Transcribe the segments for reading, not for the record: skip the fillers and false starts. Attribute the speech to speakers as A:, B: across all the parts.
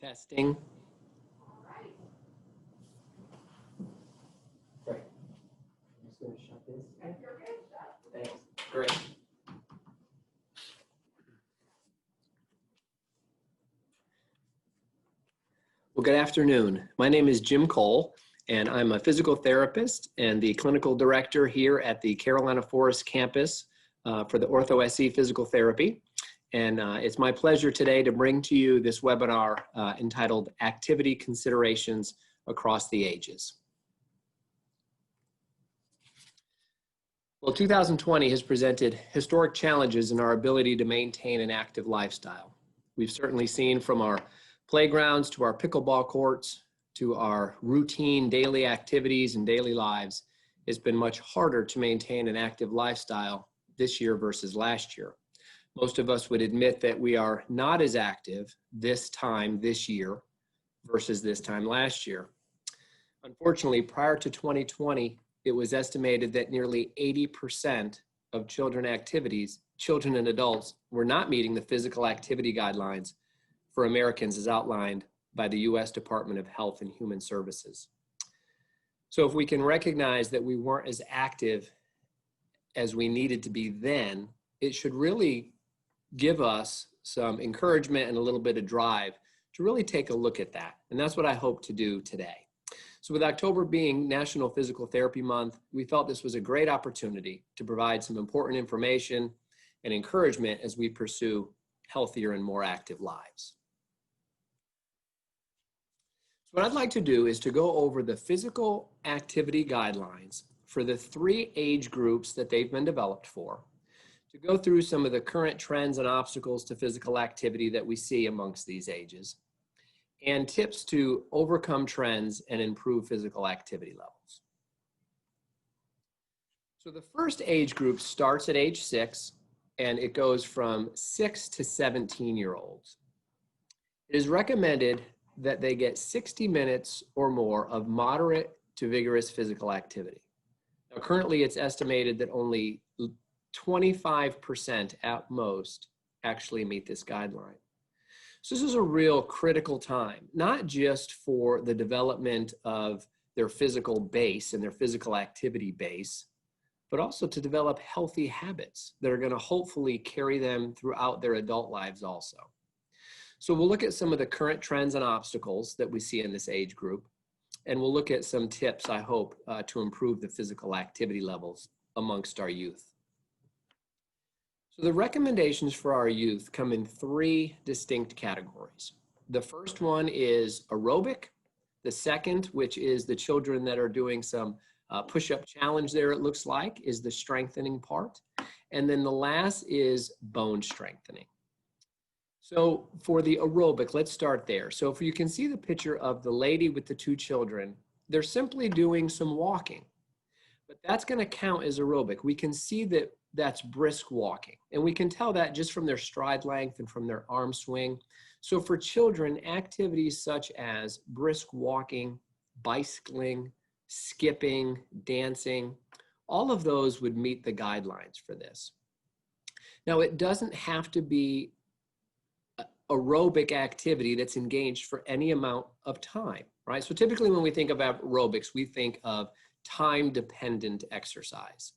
A: Testing. Great. I'm just going to shut this. Thanks. Great. Well, good afternoon. My name is Jim Cole, and I'm a physical therapist and the clinical director here at the Carolina Forest campus for the Ortho SE Physical Therapy. And it's my pleasure today to bring to you this webinar entitled Activity Considerations Across the Ages. Well, 2020 has presented historic challenges in our ability to maintain an active lifestyle. We've certainly seen from our playgrounds to our pickleball courts to our routine daily activities and daily lives, it's been much harder to maintain an active lifestyle this year versus last year. Most of us would admit that we are not as active this time this year versus this time last year. Unfortunately, prior to 2020, it was estimated that nearly 80% of children and adults were not meeting the physical activity guidelines for Americans as outlined by the U.S. Department of Health and Human Services. So if we can recognize that we weren't as active as we needed to be then, it should really give us some encouragement and a little bit of drive to really take a look at that. And that's what I hope to do today. So with October being National Physical Therapy Month, we felt this was a great opportunity to provide some important information and encouragement as we pursue healthier and more active lives. So what I'd like to do is to go over the physical activity guidelines for the 3 age groups that they've been developed for, to go through some of the current trends and obstacles to physical activity that we see amongst these ages, and tips to overcome trends and improve physical activity levels. So the first age group starts at age 6, and it goes from 6 to 17-year-olds. It is recommended that they get 60 minutes or more of moderate to vigorous physical activity. Now, currently, it's estimated that only 25% at most actually meet this guideline. So this is a real critical time, not just for the development of their physical base and their physical activity base, but also to develop healthy habits that are going to hopefully carry them throughout their adult lives also. So we'll look at some of the current trends and obstacles that we see in this age group, and we'll look at some tips, I hope, to improve the physical activity levels amongst our youth. So the recommendations for our youth come in 3 distinct categories. The first one is aerobic. The second, which is the children that are doing some push-up challenge there, it looks like, is the strengthening part. And then the last is bone strengthening. So for the aerobic, let's start there. So if you can see the picture of the lady with the 2 children, they're simply doing some walking, but that's going to count as aerobic. We can see that that's brisk walking, and we can tell that just from their stride length and from their arm swing. So for children, activities such as brisk walking, bicycling, skipping, dancing, all of those would meet the guidelines for this. Now, it doesn't have to be aerobic activity that's engaged for any amount of time, right? So typically when we think about aerobics, we think of time-dependent exercise.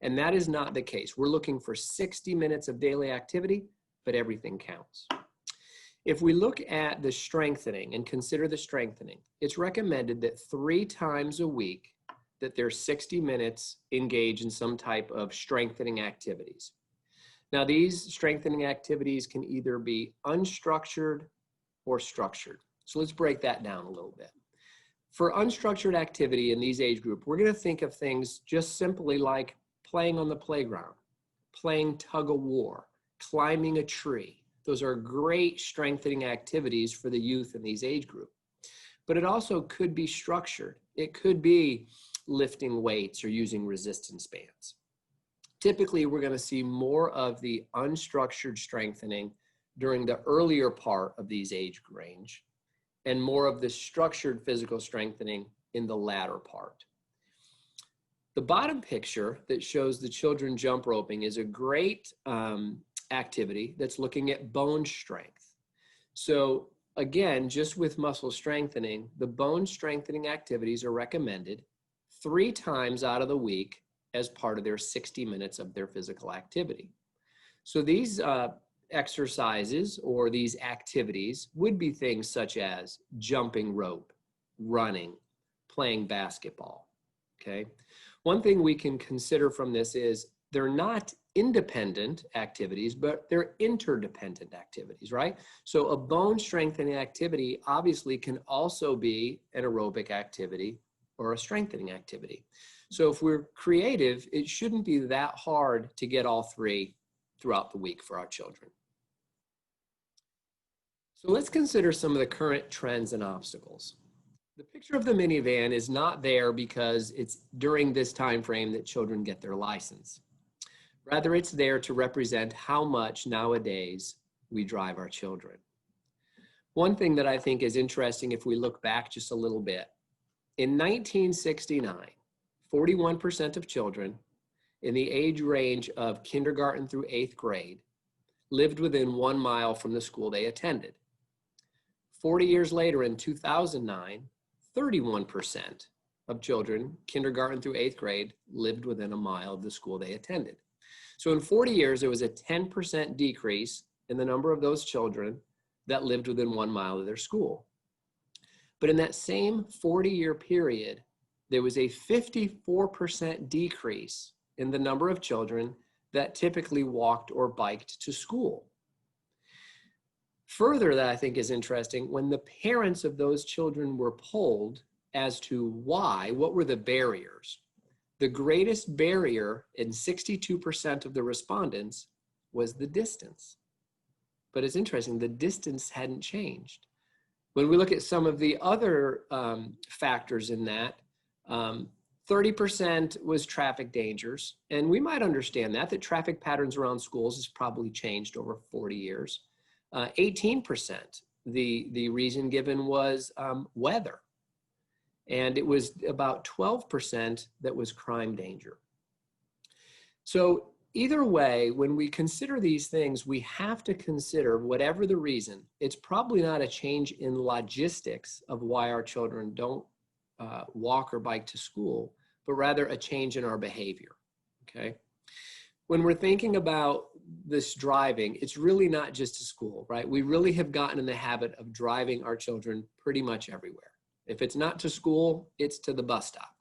A: And that is not the case. We're looking for 60 minutes of daily activity, but everything counts. If we look at the strengthening and consider the strengthening, it's recommended that 3 times a week that there's 60 minutes engaged in some type of strengthening activities. Now, these strengthening activities can either be unstructured or structured. So let's break that down a little bit. For unstructured activity in these age group, we're going to think of things just simply like playing on the playground, playing tug of war, climbing a tree. Those are great strengthening activities for the youth in these age group. But it also could be structured. It could be lifting weights or using resistance bands. Typically, we're going to see more of the unstructured strengthening during the earlier part of these age range, and more of the structured physical strengthening in the latter part. The bottom picture that shows the children jump roping is a great activity that's looking at bone strength. So again, just with muscle strengthening, the bone strengthening activities are recommended 3 times out of the week as part of their 60 minutes of their physical activity. So these exercises or these activities would be things such as jumping rope, running, playing basketball, okay? One thing we can consider from this is they're not independent activities, but they're interdependent activities, right? So a bone strengthening activity obviously can also be an aerobic activity or a strengthening activity. So if we're creative, it shouldn't be that hard to get all 3 throughout the week for our children. So let's consider some of the current trends and obstacles. The picture of the minivan is not there because it's during this time frame that children get their license. Rather, it's there to represent how much nowadays we drive our children. One thing that I think is interesting if we look back just a little bit, in 1969, 41% of children in the age range of kindergarten through 8th grade lived within 1 mile from the school they attended. 40 years later, in 2009, 31% of children, kindergarten through 8th grade, lived within 1 mile of the school they attended. So in 40 years, there was a 10% decrease in the number of those children that lived within 1 mile of their school. But in that same 40-year period, there was a 54% decrease in the number of children that typically walked or biked to school. Further, that I think is interesting, when the parents of those children were polled as to why, what were the barriers? The greatest barrier in 62% of the respondents was the distance. But it's interesting, the distance hadn't changed. When we look at some of the other factors in that, 30% was traffic dangers. And we might understand that traffic patterns around schools has probably changed over 40 years. 18%, the reason given was weather. And it was about 12% that was crime danger. So either way, when we consider these things, we have to consider, whatever the reason, it's probably not a change in logistics of why our children don't walk or bike to school, but rather a change in our behavior, okay? When we're thinking about this driving, it's really not just to school, right? We really have gotten in the habit of driving our children pretty much everywhere. If it's not to school, it's to the bus stop,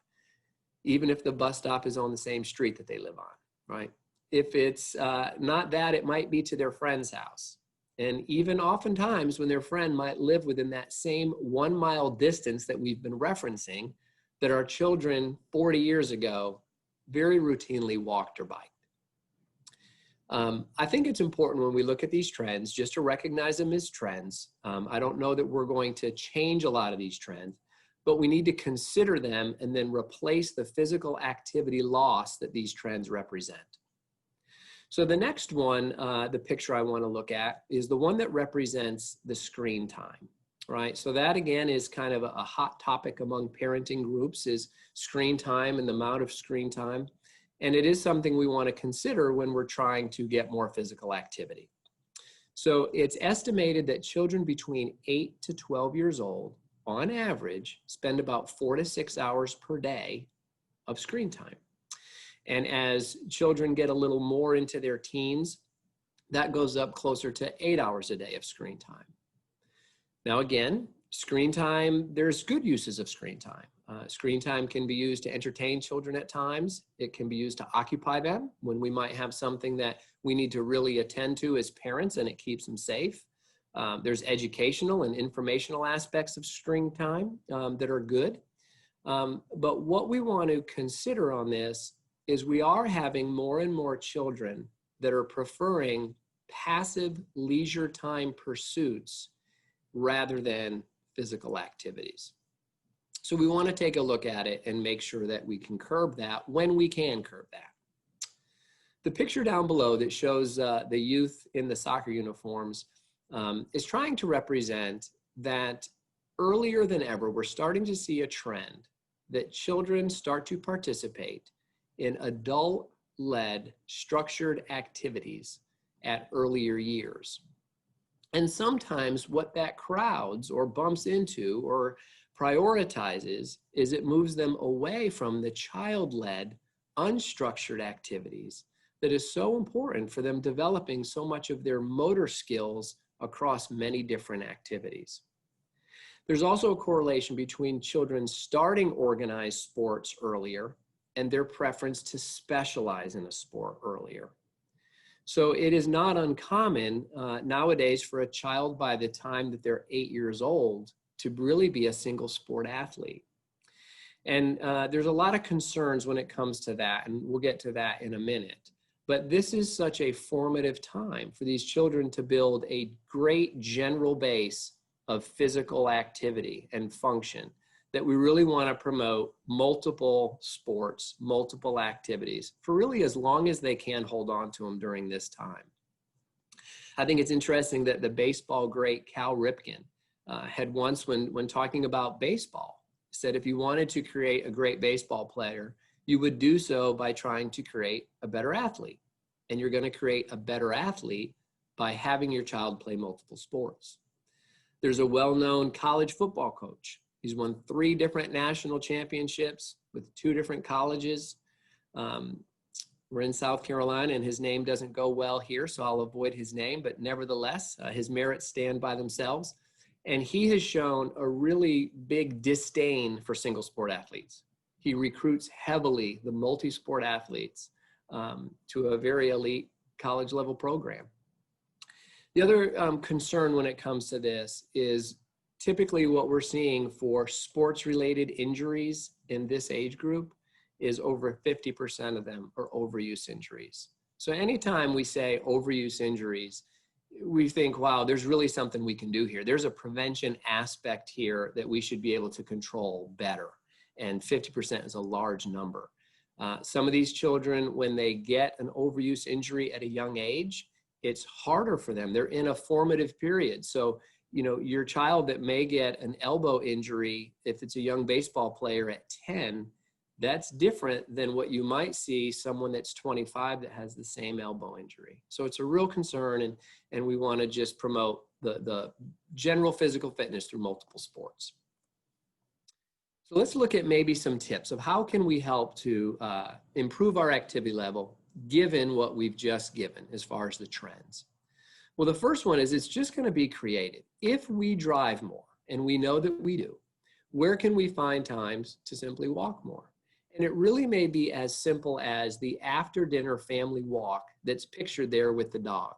A: even if the bus stop is on the same street that they live on, right? If it's not that, it might be to their friend's house. And even oftentimes when their friend might live within that same 1 mile distance that we've been referencing, that our children 40 years ago very routinely walked or biked. I think it's important when we look at these trends just to recognize them as trends. I don't know that we're going to change a lot of these trends, but we need to consider them and then replace the physical activity loss that these trends represent. So the next one, the picture I want to look at, is the one that represents the screen time, right? So that again is kind of a hot topic among parenting groups, is screen time and the amount of screen time. And it is something we want to consider when we're trying to get more physical activity. So it's estimated that children between 8 to 12 years old, on average, spend about 4 to 6 hours per day of screen time. And as children get a little more into their teens, that goes up closer to 8 hours a day of screen time. Now again, screen time, there's good uses of screen time. Screen time can be used to entertain children at times. It can be used to occupy them when we might have something that we need to really attend to as parents and it keeps them safe. There's educational and informational aspects of screen time that are good. But what we want to consider on this is we are having more and more children that are preferring passive leisure time pursuits rather than physical activities. So we want to take a look at it and make sure that we can curb that when we can curb that. The picture down below that shows the youth in the soccer uniforms is trying to represent that earlier than ever, we're starting to see a trend that children start to participate in adult-led structured activities at earlier years. And sometimes what that crowds or bumps into or prioritizes is it moves them away from the child-led, unstructured activities that is so important for them developing so much of their motor skills across many different activities. There's also a correlation between children starting organized sports earlier and their preference to specialize in a sport earlier. So it is not uncommon nowadays for a child by the time that they're 8 years old to really be a single sport athlete. And there's a lot of concerns when it comes to that, and we'll get to that in a minute. But this is such a formative time for these children to build a great general base of physical activity and function that we really want to promote multiple sports, multiple activities for really as long as they can hold on to them during this time. I think it's interesting that the baseball great Cal Ripken had once, when talking about baseball, said if you wanted to create a great baseball player, you would do so by trying to create a better athlete. And you're going to create a better athlete by having your child play multiple sports. There's a well-known college football coach. He's won 3 different national championships with 2 different colleges. We're in South Carolina, and his name doesn't go well here, so I'll avoid his name. But nevertheless, his merits stand by themselves. And he has shown a really big disdain for single sport athletes. He recruits heavily the multi-sport athletes to a very elite college level program. The other concern when it comes to this is typically what we're seeing for sports-related injuries in this age group is over 50% of them are overuse injuries. So anytime we say overuse injuries, we think, wow, there's really something we can do here. There's a prevention aspect here that we should be able to control better. And 50% is a large number. Some of these children, when they get an overuse injury at a young age, it's harder for them. They're in a formative period. So, you know, your child that may get an elbow injury, if it's a young baseball player at 10, that's different than what you might see someone that's 25 that has the same elbow injury. So it's a real concern, and we want to just promote the general physical fitness through multiple sports. So let's look at maybe some tips of how can we help to improve our activity level given what we've just given as far as the trends. Well, the first one is it's just going to be creative. If we drive more, and we know that we do, where can we find times to simply walk more? And it really may be as simple as the after dinner family walk that's pictured there with the dog.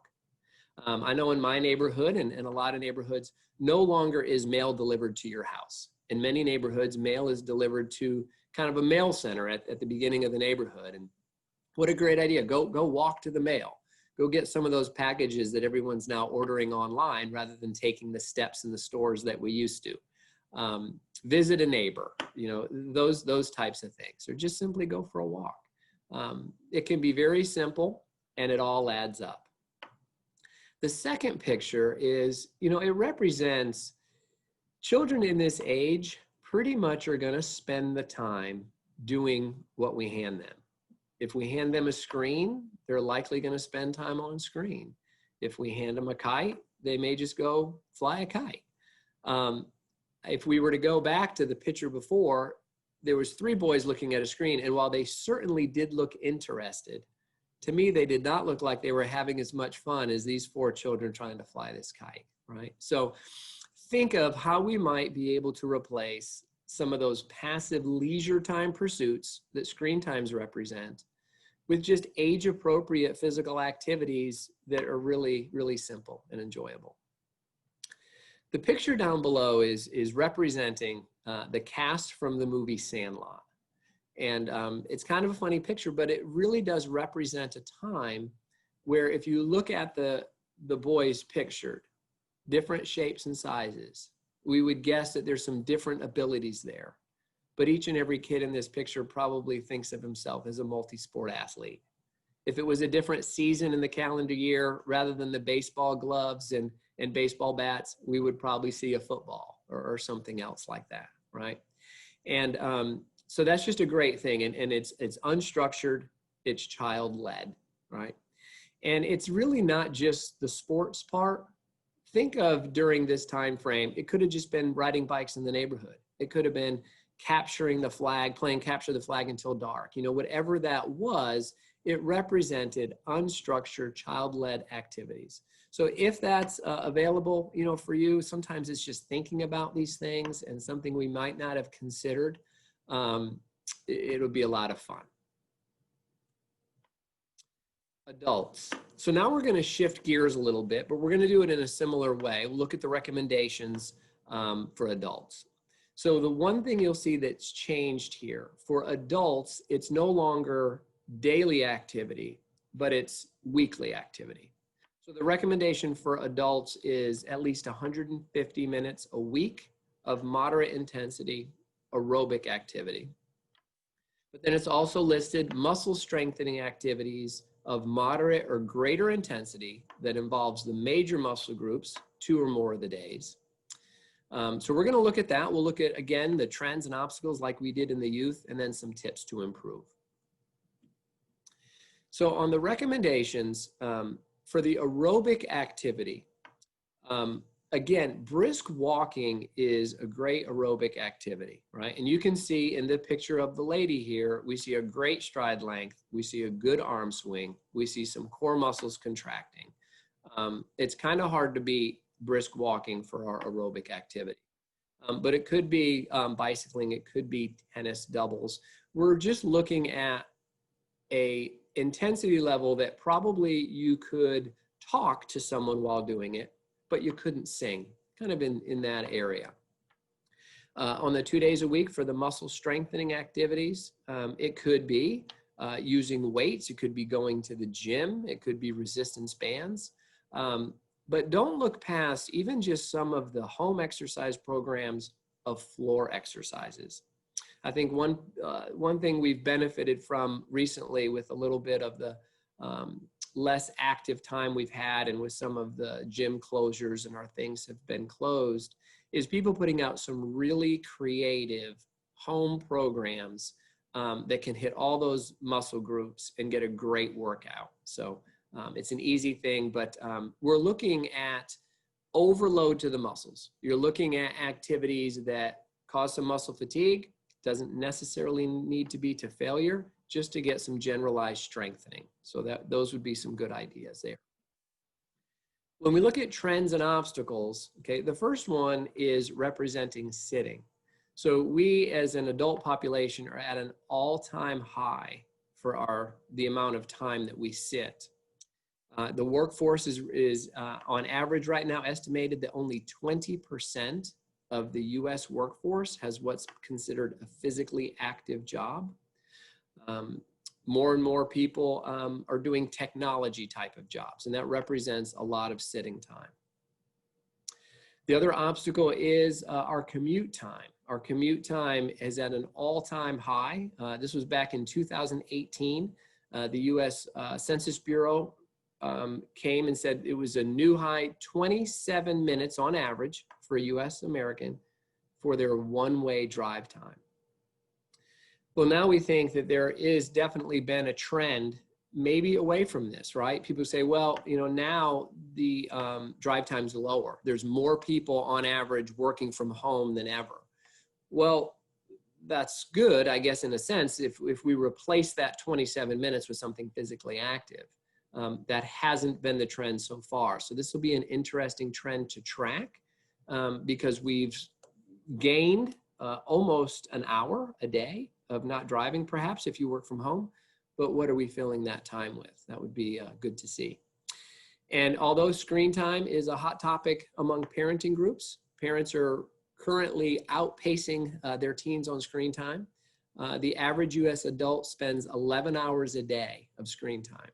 A: I know in my neighborhood and a lot of neighborhoods, no longer is mail delivered to your house. In many neighborhoods, mail is delivered to kind of a mail center at the beginning of the neighborhood. And what a great idea. Go walk to the mail. Go get some of those packages that everyone's now ordering online rather than taking the steps in the stores that we used to. Visit a neighbor, you know, those types of things, or just simply go for a walk. It can be very simple, and it all adds up. The second picture is, you know, it represents children in this age pretty much are going to spend the time doing what we hand them. If we hand them a screen, they're likely going to spend time on screen. If we hand them a kite, they may just go fly a kite. If we were to go back to the picture before, there was 3 boys looking at a screen, and while they certainly did look interested, to me, they did not look like they were having as much fun as these 4 children trying to fly this kite, right? So think of how we might be able to replace some of those passive leisure time pursuits that screen times represent with just age-appropriate physical activities that are really, really simple and enjoyable. The picture down below is representing the cast from the movie Sandlot. And it's kind of a funny picture, but it really does represent a time where if you look at the boys pictured, different shapes and sizes, we would guess that there's some different abilities there. But each and every kid in this picture probably thinks of himself as a multi-sport athlete. If it was a different season in the calendar year, rather than the baseball gloves and baseball bats, we would probably see a football or something else like that, right? And so that's just a great thing. And it's unstructured, it's child-led, right? And it's really not just the sports part. think of during this time frame, it could have just been riding bikes in the neighborhood. It could have been capturing the flag, playing capture the flag until dark. You know, whatever that was, it represented unstructured child-led activities. So if that's available, you know, for you, sometimes it's just thinking about these things and something we might not have considered. It'll be a lot of fun. Adults. So now we're going to shift gears a little bit, but we're going to do it in a similar way. We'll look at the recommendations for adults. So the one thing you'll see that's changed here, for adults, it's no longer daily activity, but it's weekly activity. So the recommendation for adults is at least 150 minutes a week of moderate intensity aerobic activity. But then it's also listed muscle strengthening activities of moderate or greater intensity that involves the major muscle groups 2 or more of the days. So we're going to look at that. We'll look at, again, the trends and obstacles like we did in the youth, and then some tips to improve. So on the recommendations for the aerobic activity, again, brisk walking is a great aerobic activity, right? And you can see in the picture of the lady here, we see a great stride length. We see a good arm swing. We see some core muscles contracting. It's kind of hard to beat brisk walking for our aerobic activity. But it could be bicycling, it could be tennis doubles. We're just looking at a intensity level that probably you could talk to someone while doing it, but you couldn't sing, kind of in that area. On the 2 days a week for the muscle strengthening activities, it could be using weights, it could be going to the gym, it could be resistance bands. But don't look past even just some of the home exercise programs of floor exercises. I think one thing we've benefited from recently with a little bit of the less active time we've had, and with some of the gym closures and our things have been closed, is people putting out some really creative home programs that can hit all those muscle groups and get a great workout. So it's an easy thing, but we're looking at overload to the muscles. You're looking at activities that cause some muscle fatigue. Doesn't necessarily need to be to failure, just to get some generalized strengthening. So those would be some good ideas there. When we look at trends and obstacles, okay, the first one is representing sitting. So we as an adult population are at an all-time high for the amount of time that we sit. The workforce is on average right now estimated that only 20% of the US workforce has what's considered a physically active job. More and more people are doing technology type of jobs, and that represents a lot of sitting time. The other obstacle is our commute time. Our commute time is at an all-time high. This was back in 2018. The US Census Bureau came and said it was a new high, 27 minutes on average for a US American for their one-way drive time. Well, now we think that there is definitely been a trend maybe away from this, right? People say, well, you know, now the drive time's lower. There's more people on average working from home than ever. Well, that's good, I guess, in a sense, if we replace that 27 minutes with something physically active. That hasn't been the trend so far. So this will be an interesting trend to track because we've gained almost an hour a day of not driving, perhaps, if you work from home. But what are we filling that time with? That would be good to see. And although screen time is a hot topic among parenting groups, parents are currently outpacing their teens on screen time. The average US adult spends 11 hours a day of screen time.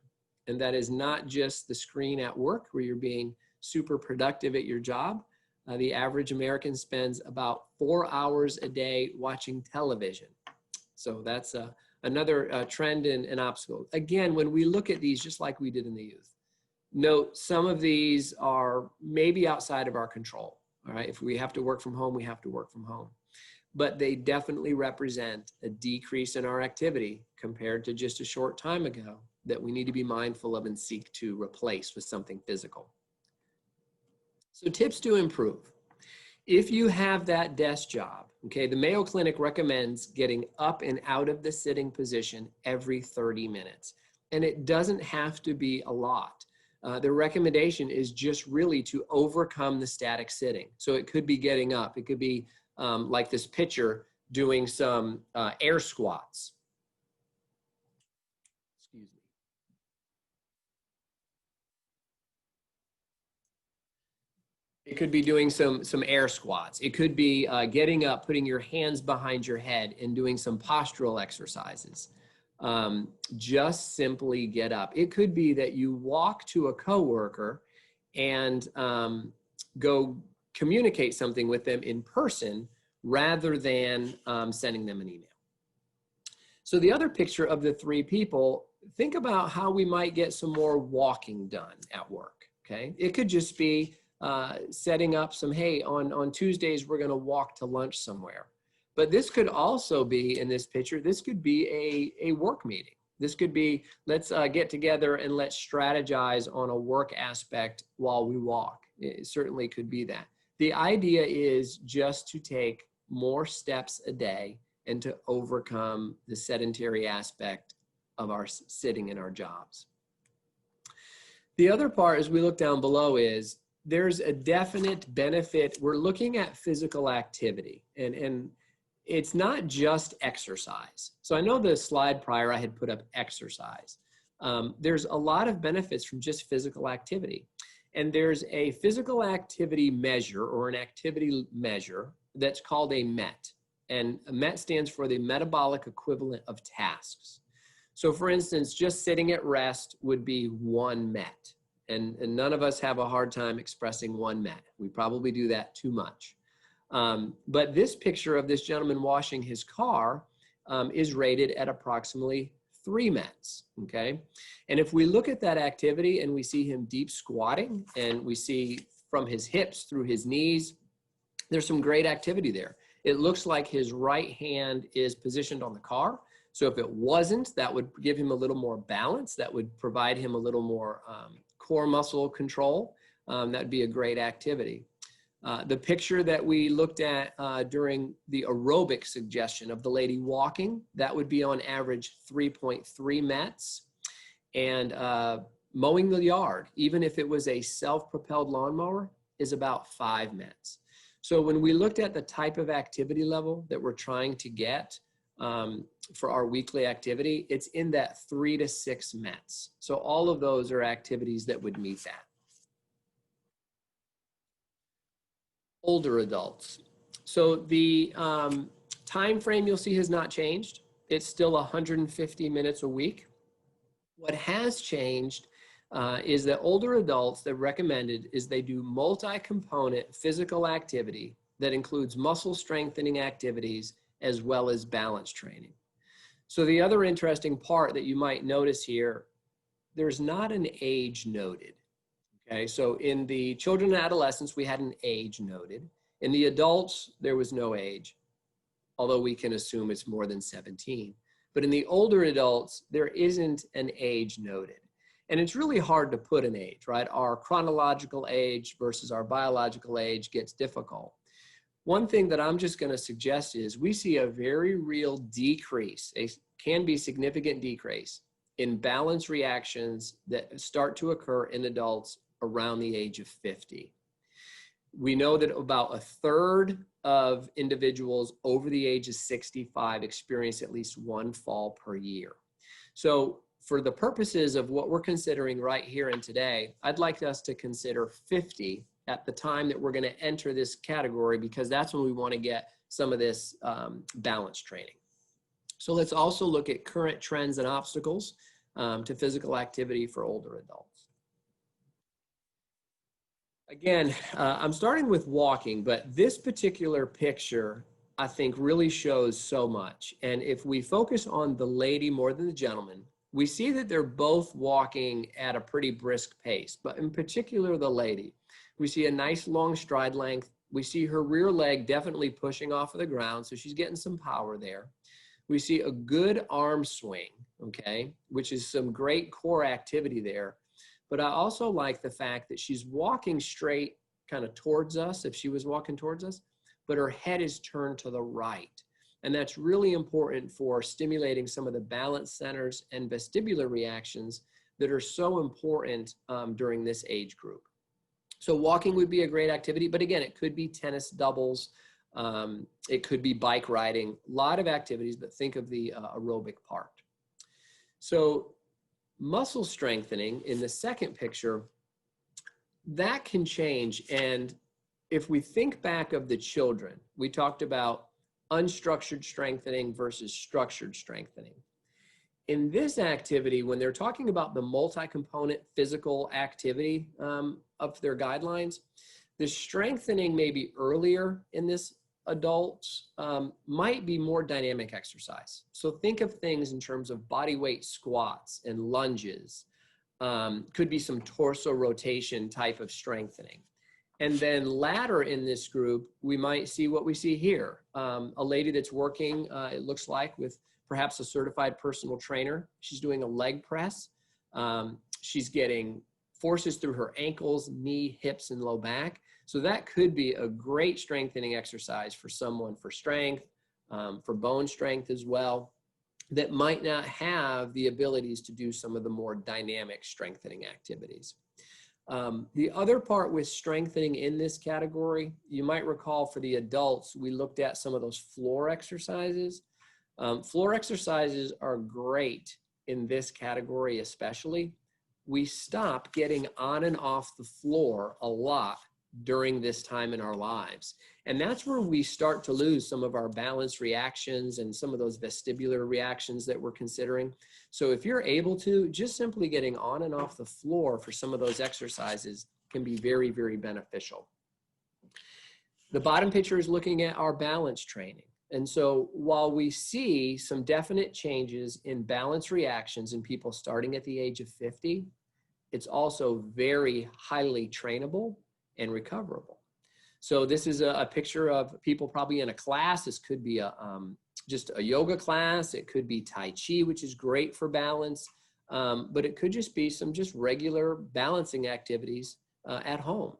A: And that is not just the screen at work where you're being super productive at your job. The average American spends about 4 hours a day watching television. So that's another trend and obstacle. Again, when we look at these, just like we did in the youth, note some of these are maybe outside of our control. All right, if we have to work from home, we have to work from home. But they definitely represent a decrease in our activity compared to just a short time ago that we need to be mindful of and seek to replace with something physical. So tips to improve. If you have that desk job, okay, the Mayo Clinic recommends getting up and out of the sitting position every 30 minutes. And it doesn't have to be a lot. The recommendation is just really to overcome the static sitting. So it could be getting up. It could be like this picture doing some air squats. Excuse me. It could be doing some air squats. It could be getting up, putting your hands behind your head and doing some postural exercises. Just simply get up. It could be that you walk to a coworker and go communicate something with them in person rather than sending them an email. So the other picture of the three people, think about how we might get some more walking done at work, okay? It could just be setting up some, hey, on Tuesdays, we're gonna walk to lunch somewhere. But this could also be, in this picture, this could be a work meeting. This could be, let's get together and let's strategize on a work aspect while we walk. It certainly could be that. The idea is just to take more steps a day and to overcome the sedentary aspect of our sitting in our jobs. The other part, as we look down below, is there's a definite benefit. We're looking at physical activity, and it's not just exercise. So I know the slide prior I had put up exercise. There's a lot of benefits from just physical activity. And there's a physical activity measure or an activity measure that's called a MET. And a MET stands for the metabolic equivalent of tasks. So for instance, just sitting at rest would be 1 MET. And none of us have a hard time expressing 1 MET. We probably do that too much. But this picture of this gentleman washing his car is rated at approximately 3 METs, okay? And if we look at that activity and we see him deep squatting and we see from his hips through his knees, there's some great activity there. It looks like his right hand is positioned on the car. So if it wasn't, that would give him a little more balance. That would provide him a little more core muscle control. That would be a great activity. The picture that we looked at during the aerobic suggestion of the lady walking, that would be on average 3.3 METs. And mowing the yard, even if it was a self-propelled lawnmower, is about 5 METs. So when we looked at the type of activity level that we're trying to get for our weekly activity, it's in that 3 to 6 METs. So all of those are activities that would meet that. Older adults. So the time frame you'll see has not changed. It's still 150 minutes a week. What has changed is that older adults, that recommended is they do multi-component physical activity that includes muscle strengthening activities as well as balance training. So the other interesting part that you might notice here, there's not an age noted. Okay, so in the children and adolescents, we had an age noted. In the adults, there was no age, although we can assume it's more than 17. But in the older adults, there isn't an age noted. And it's really hard to put an age, right? Our chronological age versus our biological age gets difficult. One thing that I'm just going to suggest is we see a very real decrease, can be significant decrease in balance reactions that start to occur in adults around the age of 50. We know that about 1/3 of individuals over the age of 65 experience at least 1 fall per year. So for the purposes of what we're considering right here and today, I'd like us to consider 50 at the time that we're going to enter this category, because that's when we want to get some of this balance training. So let's also look at current trends and obstacles to physical activity for older adults. Again, I'm starting with walking, but this particular picture, I think, really shows so much. And if we focus on the lady more than the gentleman, we see that they're both walking at a pretty brisk pace, but in particular, the lady. We see a nice long stride length. We see her rear leg definitely pushing off of the ground, so she's getting some power there. We see a good arm swing, okay, which is some great core activity there. But I also like the fact that she's walking straight kind of towards us if she was walking towards us, but her head is turned to the right. And that's really important for stimulating some of the balance centers and vestibular reactions that are so important during this age group. So walking would be a great activity, but again, it could be tennis doubles, it could be bike riding, a lot of activities, but think of the aerobic part. So muscle strengthening in the second picture, that can change. And if we think back of the children, we talked about unstructured strengthening versus structured strengthening. In this activity, when they're talking about the multi-component physical activity of their guidelines, the strengthening maybe earlier in this adults might be more dynamic exercise. So think of things in terms of body weight squats and lunges, could be some torso rotation type of strengthening. And then later in this group, we might see what we see here. A lady that's working, it looks like, with perhaps a certified personal trainer. She's doing a leg press. She's getting forces through her ankles, knee, hips, and low back. So that could be a great strengthening exercise for someone for strength, for bone strength as well, that might not have the abilities to do some of the more dynamic strengthening activities. The other part with strengthening in this category, you might recall for the adults, we looked at some of those floor exercises. Floor exercises are great in this category especially. We stop getting on and off the floor a lot during this time in our lives. And that's where we start to lose some of our balance reactions and some of those vestibular reactions that we're considering. So if you're able to, just simply getting on and off the floor for some of those exercises can be very, very beneficial. The bottom picture is looking at our balance training. And so while we see some definite changes in balance reactions in people starting at the age of 50, it's also very highly trainable and recoverable. So this is a picture of people probably in a class. This could be just a yoga class. It could be Tai Chi, which is great for balance, but it could just be some just regular balancing activities at home.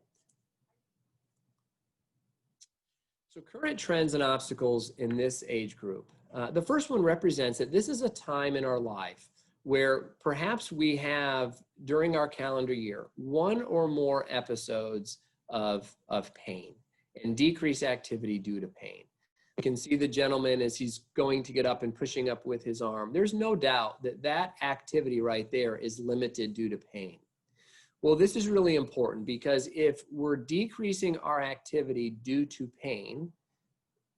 A: So current trends and obstacles in this age group. The first one represents that this is a time in our life where perhaps we have, during our calendar year, one or more episodes of pain and decreased activity due to pain. You can see the gentleman as he's going to get up and pushing up with his arm. There's no doubt that that activity right there is limited due to pain. Well, this is really important because if we're decreasing our activity due to pain,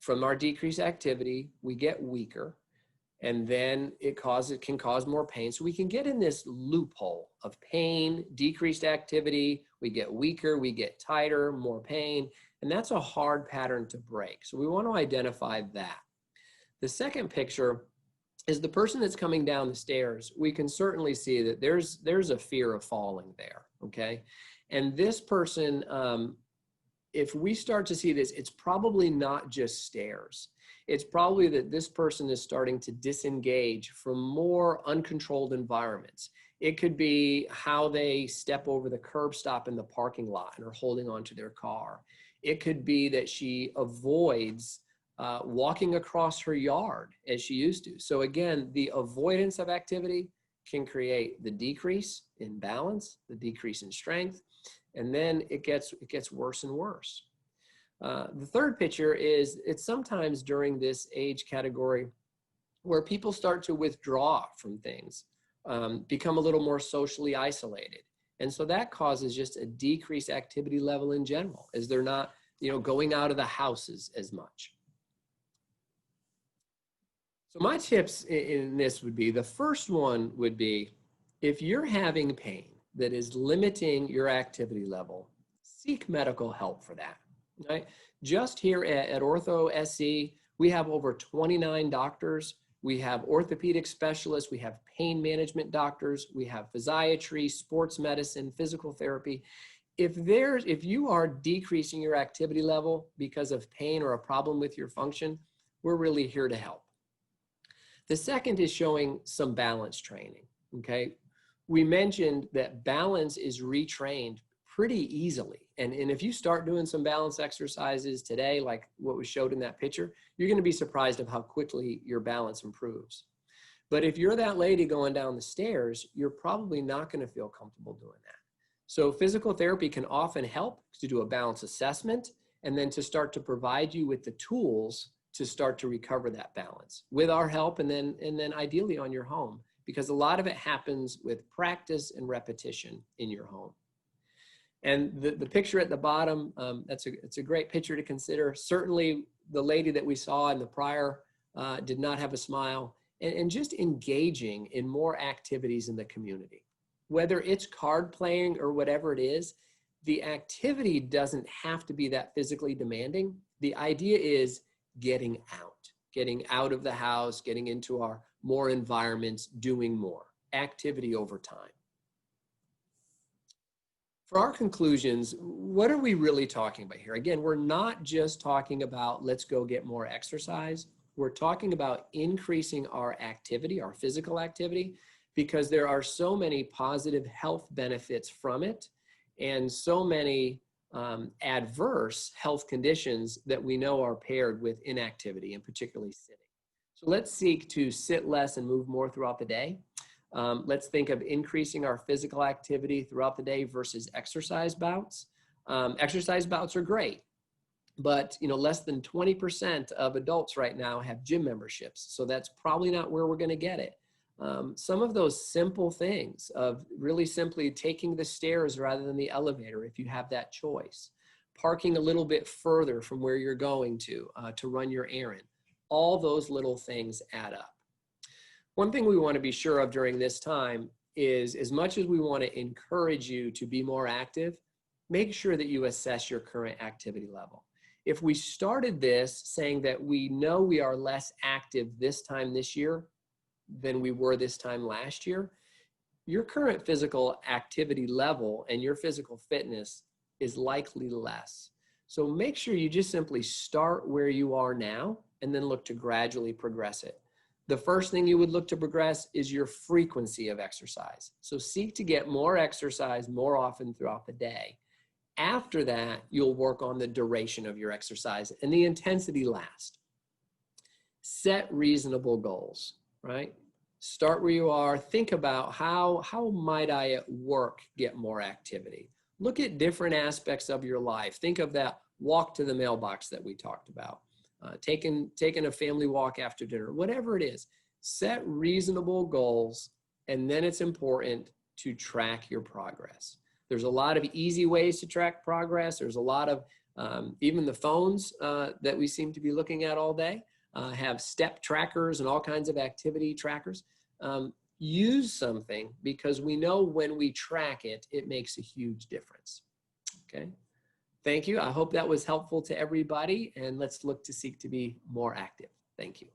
A: from our decreased activity, we get weaker, and then it can cause more pain. So we can get in this loophole of pain, decreased activity, we get weaker, we get tighter, more pain, and that's a hard pattern to break. So we want to identify that. The second picture is the person that's coming down the stairs. We can certainly see that there's a fear of falling there, okay? And this person, if we start to see this, it's probably not just stairs. It's probably that this person is starting to disengage from more uncontrolled environments. It could be how they step over the curb stop in the parking lot and are holding onto their car. It could be that she avoids walking across her yard as she used to. So again, the avoidance of activity can create the decrease in balance, the decrease in strength, and then it gets worse and worse. The third picture is it's sometimes during this age category where people start to withdraw from things, become a little more socially isolated. And so that causes just a decreased activity level in general, as they're not, going out of the houses as much. So my tips in this would be, the first one would be, if you're having pain that is limiting your activity level, seek medical help for that, right? Just here at Ortho SC, we have over 29 doctors. We have orthopedic specialists, we have pain management doctors, we have physiatry, sports medicine, physical therapy. If you are decreasing your activity level because of pain or a problem with your function, we're really here to help. The second is showing some balance training, okay? We mentioned that balance is retrained pretty easily. And if you start doing some balance exercises today, like what was showed in that picture, you're going to be surprised of how quickly your balance improves. But if you're that lady going down the stairs, you're probably not going to feel comfortable doing that. So physical therapy can often help to do a balance assessment and then to start to provide you with the tools to start to recover that balance with our help, and then ideally on your home, because a lot of it happens with practice and repetition in your home. And the picture at the bottom, it's a great picture to consider. Certainly the lady that we saw in the prior did not have a smile, and just engaging in more activities in the community. Whether it's card playing or whatever it is, the activity doesn't have to be that physically demanding. The idea is getting out of the house, getting into our more environments, doing more activity over time. For our conclusions, what are we really talking about here? Again, we're not just talking about let's go get more exercise. We're talking about increasing our activity, our physical activity, because there are so many positive health benefits from it and so many adverse health conditions that we know are paired with inactivity, and particularly sitting. So let's seek to sit less and move more throughout the day. Let's think of increasing our physical activity throughout the day versus exercise bouts. Exercise bouts are great, but less than 20% of adults right now have gym memberships. So that's probably not where we're going to get it. Some of those simple things of really simply taking the stairs rather than the elevator, if you have that choice, parking a little bit further from where you're going to run your errand, all those little things add up. One thing we want to be sure of during this time is, as much as we want to encourage you to be more active, make sure that you assess your current activity level. If we started this saying that we know we are less active this time this year than we were this time last year, your current physical activity level and your physical fitness is likely less. So make sure you just simply start where you are now and then look to gradually progress it. The first thing you would look to progress is your frequency of exercise. So seek to get more exercise more often throughout the day. After that, you'll work on the duration of your exercise and the intensity last. Set reasonable goals, right? Start where you are. Think about how might I at work get more activity? Look at different aspects of your life. Think of that walk to the mailbox that we talked about. Taking a family walk after dinner, whatever it is. Set reasonable goals, and then it's important to track your progress. There's a lot of easy ways to track progress. There's a lot of, even the phones that we seem to be looking at all day have step trackers and all kinds of activity trackers. Use something, because we know when we track it, it makes a huge difference. Okay. Thank you. I hope that was helpful to everybody, and let's look to seek to be more active. Thank you.